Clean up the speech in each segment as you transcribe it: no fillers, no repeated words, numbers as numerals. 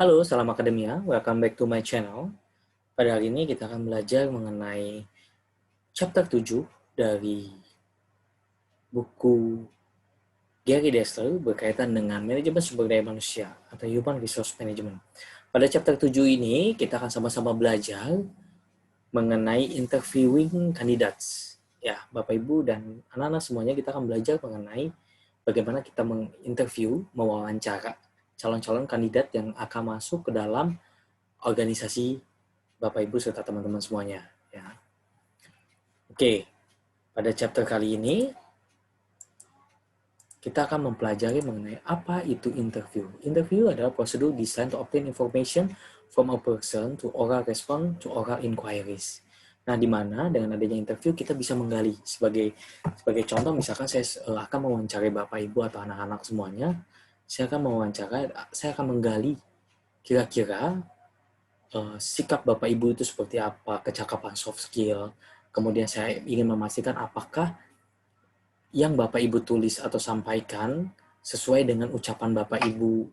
Halo, salam akademia. Welcome back to my channel. Pada hari ini kita akan belajar mengenai chapter 7 dari buku Gary Dessler berkaitan dengan manajemen sumber daya manusia atau Human Resource Management. Pada chapter 7 ini, kita akan sama-sama belajar mengenai interviewing candidates. Ya, Bapak, Ibu, dan anak-anak semuanya kita akan belajar mengenai bagaimana kita menginterview, mewawancara calon-calon kandidat yang akan masuk ke dalam organisasi Bapak, Ibu, serta teman-teman semuanya. Ya. Oke, pada chapter kali ini, kita akan mempelajari mengenai apa itu interview. Interview adalah prosedur designed to obtain information from a person to oral response to oral inquiries. Nah, di mana dengan adanya interview kita bisa menggali sebagai contoh, misalkan saya akan mewawancarai Bapak, Ibu, atau anak-anak semuanya, saya akan menggali kira-kira sikap Bapak Ibu itu seperti apa, kecakapan soft skill. Kemudian saya ingin memastikan apakah yang Bapak Ibu tulis atau sampaikan sesuai dengan ucapan Bapak Ibu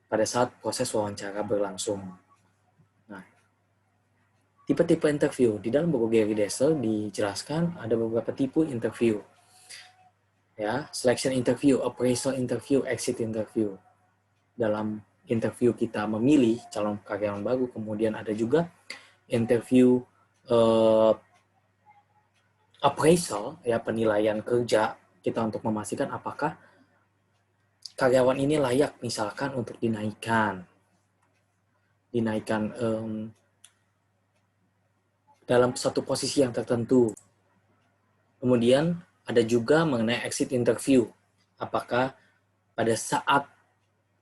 pada saat proses wawancara berlangsung. Nah, tipe-tipe interview. Di dalam buku Gary Dessler dijelaskan ada beberapa tipe interview. Ya, selection interview, appraisal interview, exit interview. Dalam interview kita memilih calon karyawan baru, kemudian ada juga interview appraisal, ya, penilaian kerja kita untuk memastikan apakah karyawan ini layak misalkan untuk dinaikkan dalam satu posisi yang tertentu. Kemudian ada juga mengenai exit interview. Apakah pada saat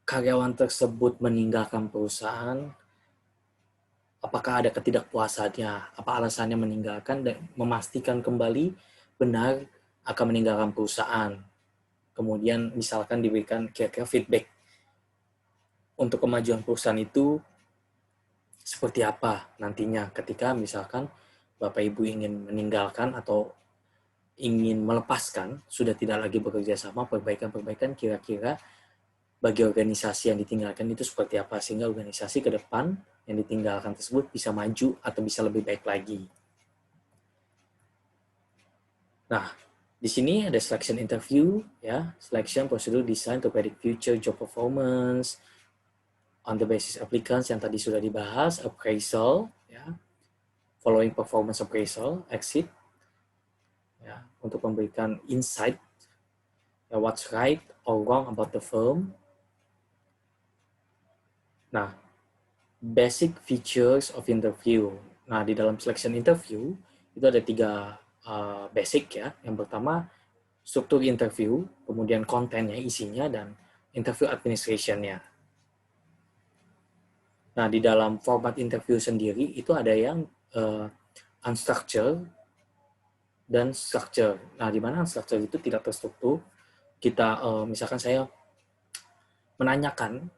karyawan tersebut meninggalkan perusahaan, apakah ada ketidakpuasannya, apa alasannya meninggalkan, dan memastikan kembali benar akan meninggalkan perusahaan. Kemudian misalkan diberikan kira-kira feedback untuk kemajuan perusahaan itu seperti apa nantinya ketika misalkan Bapak Ibu ingin meninggalkan atau ingin melepaskan, sudah tidak lagi bekerja sama, perbaikan-perbaikan kira-kira bagi organisasi yang ditinggalkan itu seperti apa, sehingga organisasi ke depan yang ditinggalkan tersebut bisa maju atau bisa lebih baik lagi. Nah, di sini ada selection interview, ya, selection procedure design to predict future job performance on the basis applicants yang tadi sudah dibahas, appraisal, ya, following performance appraisal, exit, ya, untuk memberikan insight, ya, what's right or wrong about the firm. Nah, basic features of interview. Nah, di dalam selection interview itu ada 3 basic, ya. Yang pertama struktur interview, kemudian kontennya, isinya, dan interview administration-nya. Nah, di dalam format interview sendiri itu ada yang unstructured dan structure. Nah, di mana unstructured itu tidak terstruktur. Kita misalkan saya menanyakan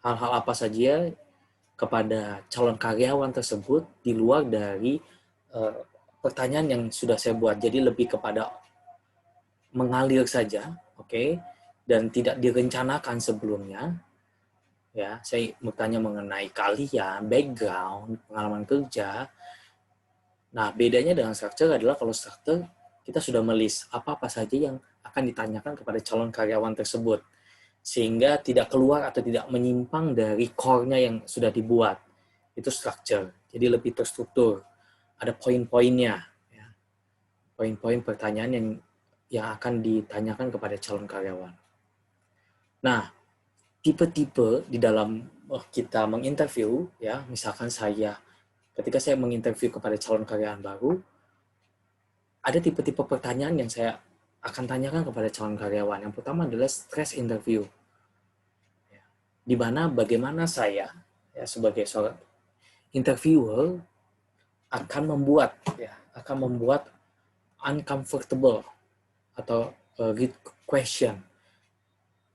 hal-hal apa saja kepada calon karyawan tersebut di luar dari pertanyaan yang sudah saya buat. Jadi lebih kepada mengalir saja, oke, dan tidak direncanakan sebelumnya. Ya, saya bertanya mengenai kalian, background, pengalaman kerja. Nah, bedanya dengan structure adalah kalau structure kita sudah melis apa-apa saja yang akan ditanyakan kepada calon karyawan tersebut, sehingga tidak keluar atau tidak menyimpang dari core-nya yang sudah dibuat. Itu structure, jadi lebih terstruktur. Ada poin-poinnya, ya. Poin-poin pertanyaan yang akan ditanyakan kepada calon karyawan. Nah, tipe-tipe di dalam kita menginterview, ya, misalkan ketika saya menginterview kepada calon karyawan baru, ada tipe-tipe pertanyaan yang saya akan tanyakan kepada calon karyawan. Yang pertama adalah stress interview, di mana bagaimana saya, ya, sebagai seorang interviewer akan membuat uncomfortable atau read question,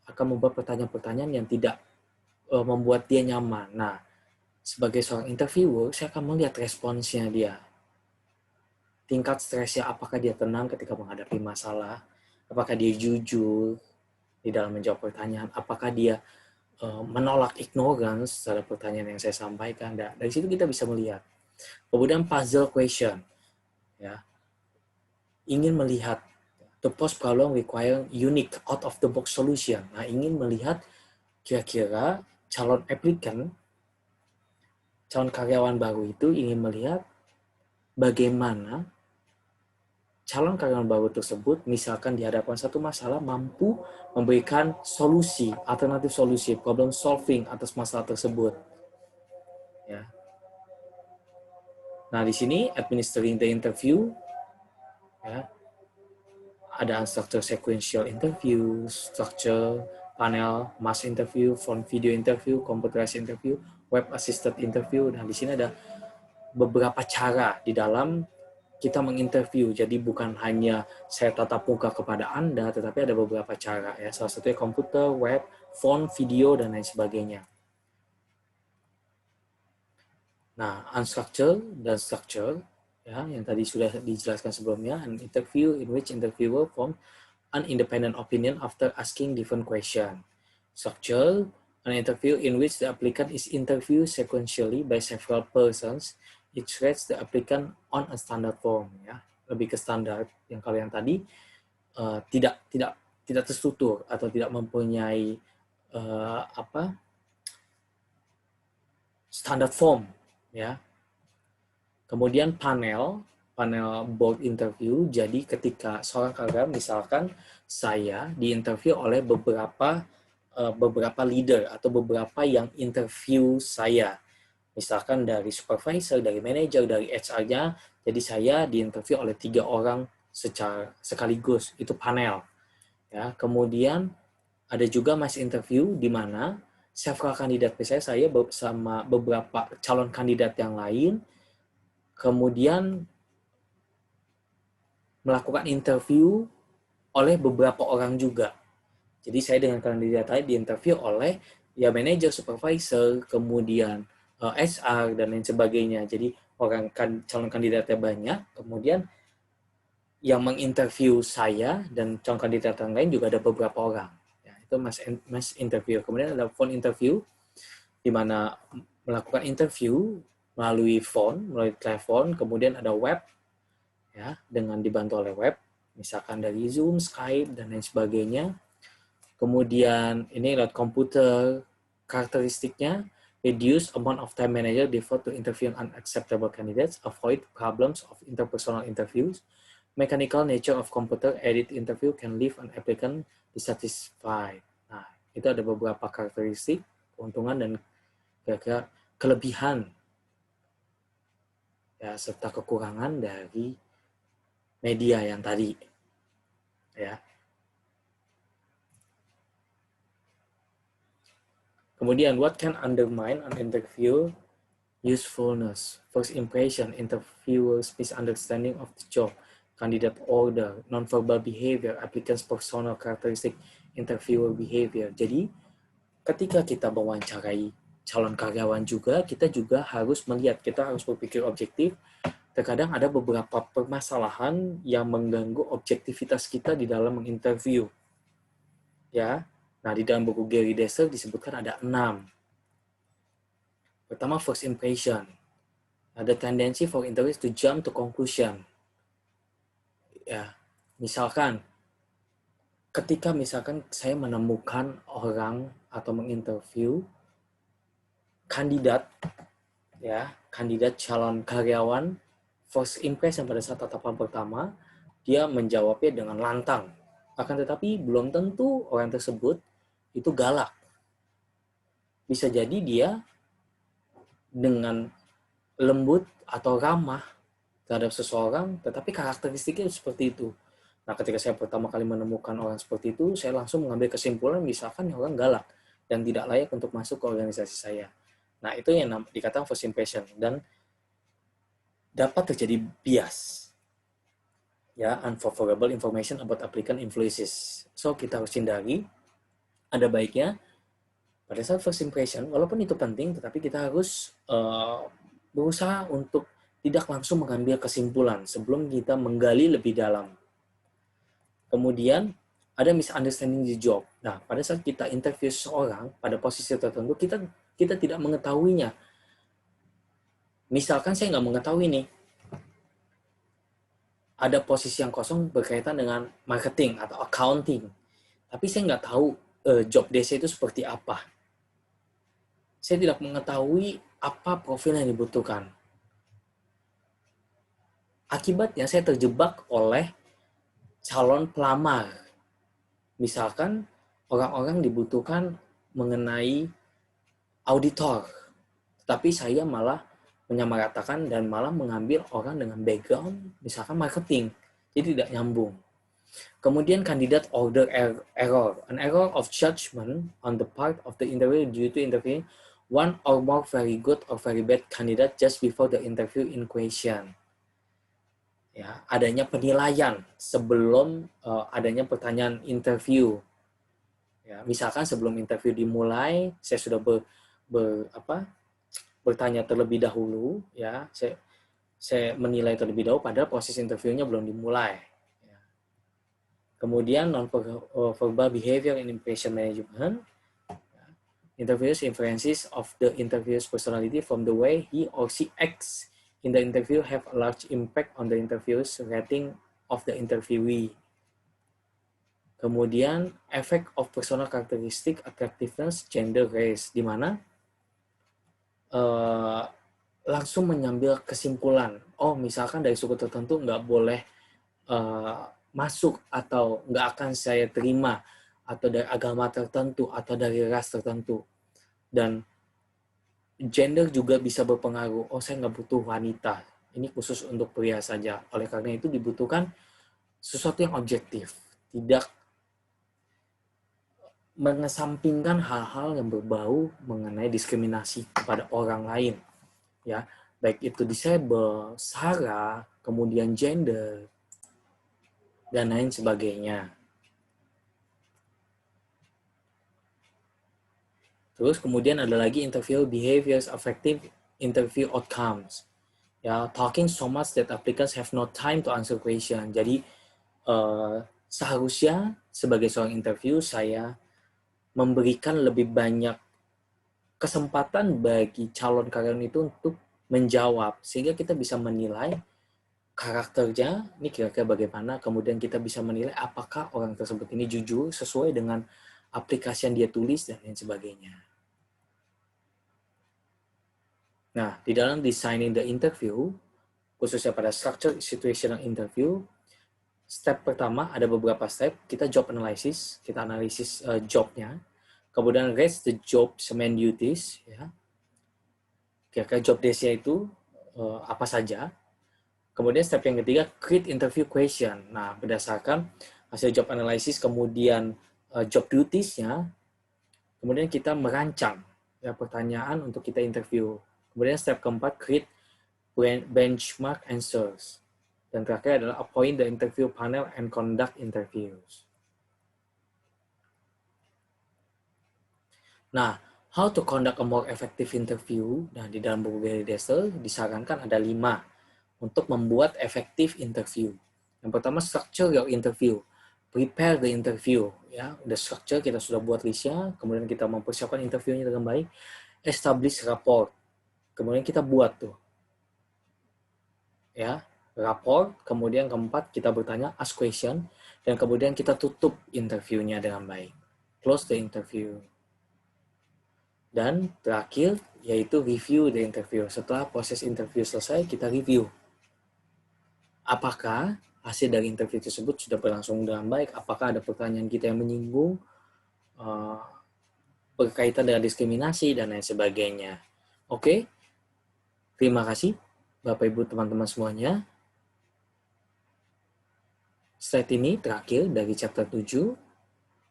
akan membuat pertanyaan-pertanyaan yang tidak membuat dia nyaman. Nah, sebagai seorang interviewer, saya akan melihat responsnya dia. Tingkat stresnya, apakah dia tenang ketika menghadapi masalah, apakah dia jujur di dalam menjawab pertanyaan, apakah dia menolak ignorance terhadap pertanyaan yang saya sampaikan. Dari situ kita bisa melihat. Kemudian puzzle question, ya, ingin melihat the post problem require unique out of the box solution. Nah, ingin melihat kira-kira calon karyawan baru itu ingin melihat bagaimana calon karyawan baru tersebut, misalkan dihadapkan satu masalah, mampu memberikan solusi, alternatif solusi, problem solving atas masalah tersebut. Ya. Nah, di sini administering the interview, ya, ada unstructured sequential interview, structure, panel, mass interview, phone video interview, computerized interview, web assisted interview. Nah, di sini ada beberapa cara di dalam kita menginterview. Jadi bukan hanya saya tatap muka kepada Anda, tetapi ada beberapa cara, ya. Salah satunya komputer, web, phone, video, dan lain sebagainya. Nah, unstructured dan structured, ya, yang tadi sudah dijelaskan sebelumnya, an interview in which interviewer form an independent opinion after asking different question. Structured, an interview in which the applicant is interviewed sequentially by several persons. It rates the applicant on a standard form, ya, lebih ke standar. Yang kalau yang tadi tidak terstruktur atau tidak mempunyai standard form, ya. Kemudian panel board interview. Jadi ketika seorang karyawan, misalkan saya diinterview oleh beberapa leader atau beberapa yang interview saya. Misalkan dari supervisor, dari manajer, dari HR-nya, jadi saya diinterview oleh 3 orang secara sekaligus, itu panel. Ya, kemudian ada juga mass interview di mana several kandidat, saya bersama beberapa calon kandidat yang lain, kemudian melakukan interview oleh beberapa orang juga. Jadi saya dengan kandidat tadi diinterview oleh ya manajer, supervisor, kemudian HR dan lain sebagainya. Jadi calon kandidatnya banyak, kemudian yang menginterview saya dan calon kandidat yang lain juga ada beberapa orang. Ya, itu mass interview. Kemudian ada phone interview, di mana melakukan interview melalui phone, melalui telepon. Kemudian ada web, ya, dengan dibantu oleh web, misalkan dari Zoom, Skype, dan lain sebagainya. Kemudian ini lewat komputer, karakteristiknya, reduce amount of time manager devote to interviewing unacceptable candidates, avoid problems of interpersonal interviews, mechanical nature of computer edit interview can leave an applicant dissatisfied. Nah, itu ada beberapa karakteristik, keuntungan, dan kira-kira kelebihan, ya, serta kekurangan dari media yang tadi, ya. Kemudian, what can undermine an interview usefulness? First impression, interviewers' misunderstanding of the job, candidate order, nonverbal behavior, applicant's personal characteristic, interviewer behavior. Jadi, ketika kita mewawancarai calon karyawan juga, kita juga harus melihat, kita harus berpikir objektif. Terkadang ada beberapa permasalahan yang mengganggu objektivitas kita di dalam menginterview. Ya, nah, di dalam buku Gary Deser disebutkan ada 6. Pertama, first impression. Ada tendency for interviewers to jump to conclusion. Ya, misalkan ketika saya menemukan orang atau menginterview kandidat, ya, kandidat calon karyawan, first impression pada saat tatapan pertama, dia menjawabnya dengan lantang. Akan tetapi belum tentu orang tersebut itu galak. Bisa jadi dia dengan lembut atau ramah terhadap seseorang, tetapi karakteristiknya seperti itu. Nah, ketika saya pertama kali menemukan orang seperti itu, saya langsung mengambil kesimpulan, misalkan orang galak dan tidak layak untuk masuk ke organisasi saya. Nah, itu yang dikatakan first impression, dan dapat terjadi bias. Ya, unfavorable information about applicant influences. So, kita harus hindari. Ada baiknya pada saat first impression, walaupun itu penting, tetapi kita harus berusaha untuk tidak langsung mengambil kesimpulan sebelum kita menggali lebih dalam. Kemudian, ada misunderstanding di job. Nah, pada saat kita interview seseorang pada posisi tertentu, kita tidak mengetahuinya. Misalkan saya nggak mengetahui nih, ada posisi yang kosong berkaitan dengan marketing atau accounting, tapi saya nggak tahu job desk itu seperti apa. Saya tidak mengetahui apa profil yang dibutuhkan. Akibatnya saya terjebak oleh calon pelamar. Misalkan orang-orang dibutuhkan mengenai auditor, tapi saya malah menyamaratakan dan malah mengambil orang dengan background misalkan marketing, jadi tidak nyambung. Kemudian kandidat order error, an error of judgment on the part of the interviewer due to interviewing one or more very good or very bad candidate just before the interview in question. Ya, adanya penilaian sebelum adanya pertanyaan interview. Ya, misalkan sebelum interview dimulai, saya sudah bertanya terlebih dahulu, ya, saya menilai terlebih dahulu, padahal proses interviewnya belum dimulai. Ya. Kemudian non-verbal behavior and impression management. Ya. Interviewers inferences of the interviewer's personality from the way he or she acts in the interview have a large impact on the interviewer's rating of the interviewee. Kemudian, effect of personal characteristic, attractiveness, gender, race, di mana langsung mengambil kesimpulan, oh misalkan dari suku tertentu nggak boleh masuk atau nggak akan saya terima, atau dari agama tertentu, atau dari ras tertentu. Dan gender juga bisa berpengaruh. Oh, saya nggak butuh wanita. Ini khusus untuk pria saja. Oleh karena itu dibutuhkan sesuatu yang objektif. Tidak mengesampingkan hal-hal yang berbau mengenai diskriminasi kepada orang lain. Ya, baik itu disable, sara, kemudian gender, dan lain sebagainya. Terus kemudian ada lagi interview behaviors affecting interview outcomes. Ya, talking so much that applicants have no time to answer question. Jadi seharusnya sebagai seorang interview saya memberikan lebih banyak kesempatan bagi calon karyawan itu untuk menjawab sehingga kita bisa menilai karakternya ini kira-kira bagaimana, kemudian kita bisa menilai apakah orang tersebut ini jujur sesuai dengan aplikasi yang dia tulis dan lain sebagainya. Nah, di dalam designing the interview, khususnya pada structure situational interview, step pertama ada beberapa step. Kita job analysis, kita analisis jobnya. Kemudian raise the job main duties, ya. Kira-kira job desk-nya itu apa saja. Kemudian step yang ketiga, create interview question. Nah, berdasarkan hasil job analysis, kemudian job duties-nya, kemudian kita merancang ya, pertanyaan untuk kita interview. Kemudian step keempat, create benchmark answers. Dan terakhir adalah appoint the interview panel and conduct interviews. Nah, how to conduct a more effective interview? Nah, di dalam buku Gary Dessel disarankan ada 5 untuk membuat efektif interview. Yang pertama, structure your interview. Prepare the interview. Ya, the structure kita sudah buat listnya, kemudian kita mempersiapkan interviewnya dengan baik. Establish rapport. Kemudian kita buat tuh. Ya, rapport, kemudian keempat kita bertanya, ask question, dan kemudian kita tutup interviewnya dengan baik. Close the interview. Dan terakhir, yaitu review the interview. Setelah proses interview selesai, kita review. Apakah hasil dari interview tersebut sudah berlangsung dengan baik? Apakah ada pertanyaan kita yang menyinggung, berkaitan dengan diskriminasi, dan lain sebagainya. Oke? Terima kasih, Bapak Ibu teman-teman semuanya. Slide ini terakhir dari chapter 7.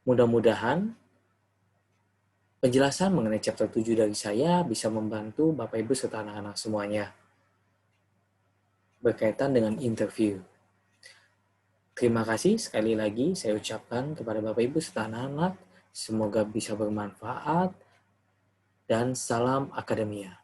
Mudah-mudahan penjelasan mengenai chapter 7 dari saya bisa membantu Bapak Ibu serta anak-anak semuanya berkaitan dengan interview. Terima kasih sekali lagi saya ucapkan kepada Bapak Ibu serta anak-anak. Semoga bisa bermanfaat dan salam akademia.